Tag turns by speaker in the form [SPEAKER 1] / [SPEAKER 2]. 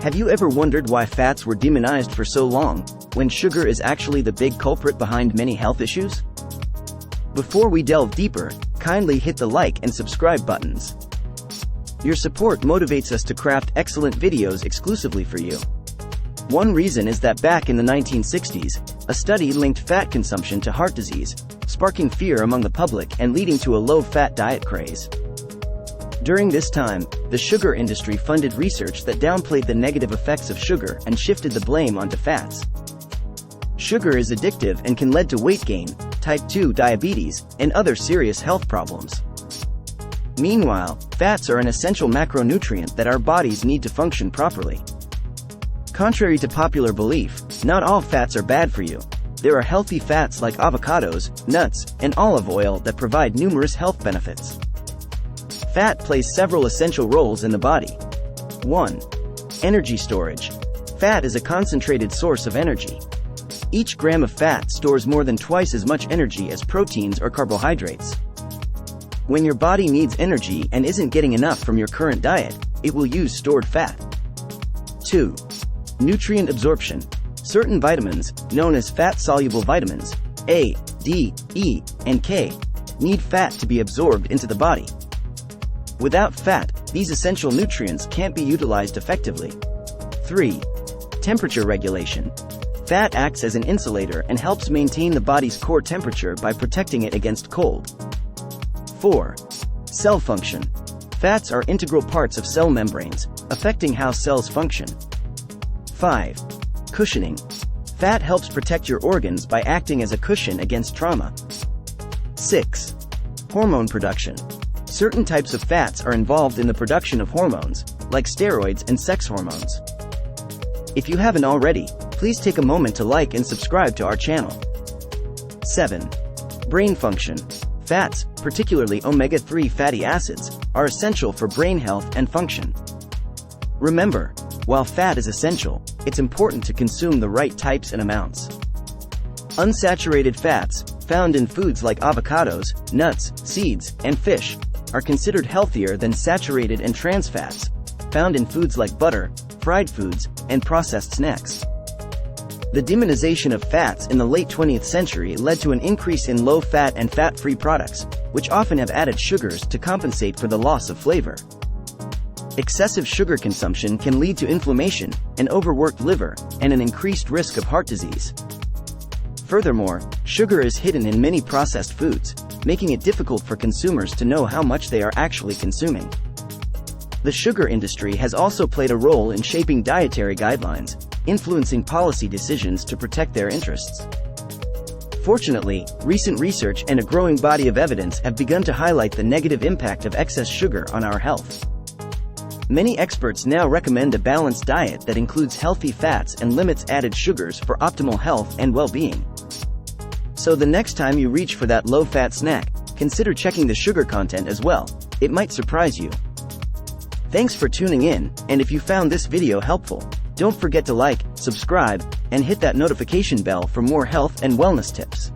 [SPEAKER 1] Have you ever wondered why fats were demonized for so long, when sugar is actually the big culprit behind many health issues? Before we delve deeper, kindly hit the like and subscribe buttons. Your support motivates us to craft excellent videos exclusively for you. One reason is that back in the 1960s, a study linked fat consumption to heart disease, sparking fear among the public and leading to a low-fat diet craze. During this time, the sugar industry funded research that downplayed the negative effects of sugar and shifted the blame onto fats. Sugar is addictive and can lead to weight gain, type 2 diabetes, and other serious health problems. Meanwhile, fats are an essential macronutrient that our bodies need to function properly. Contrary to popular belief, not all fats are bad for you. There are healthy fats like avocados, nuts, and olive oil that provide numerous health benefits. Fat plays several essential roles in the body. 1. Energy storage. Fat is a concentrated source of energy. Each gram of fat stores more than twice as much energy as proteins or carbohydrates. When your body needs energy and isn't getting enough from your current diet, it will use stored fat. 2. Nutrient absorption. Certain vitamins, known as fat-soluble vitamins, A, D, E, and K, need fat to be absorbed into the body. Without fat, these essential nutrients can't be utilized effectively. 3. Temperature regulation. Fat acts as an insulator and helps maintain the body's core temperature by protecting it against cold. 4. Cell function. Fats are integral parts of cell membranes, affecting how cells function. 5. Cushioning. Fat helps protect your organs by acting as a cushion against trauma. 6. Hormone production. Certain types of fats are involved in the production of hormones, like steroids and sex hormones. If you haven't already, please take a moment to like and subscribe to our channel. 7. Brain function. Fats, particularly omega-3 fatty acids, are essential for brain health and function. Remember, while fat is essential, it's important to consume the right types and amounts. Unsaturated fats, found in foods like avocados, nuts, seeds, and fish, are considered healthier than saturated and trans fats, found in foods like butter, fried foods, and processed snacks. The demonization of fats in the late 20th century led to an increase in low-fat and fat-free products, which often have added sugars to compensate for the loss of flavor. Excessive sugar consumption can lead to inflammation, an overworked liver, and an increased risk of heart disease. Furthermore, sugar is hidden in many processed foods, making it difficult for consumers to know how much they are actually consuming. The sugar industry has also played a role in shaping dietary guidelines, influencing policy decisions to protect their interests. Fortunately, recent research and a growing body of evidence have begun to highlight the negative impact of excess sugar on our health. Many experts now recommend a balanced diet that includes healthy fats and limits added sugars for optimal health and well-being. So the next time you reach for that low-fat snack, consider checking the sugar content as well. It might surprise you. Thanks for tuning in, and if you found this video helpful, don't forget to like, subscribe, and hit that notification bell for more health and wellness tips.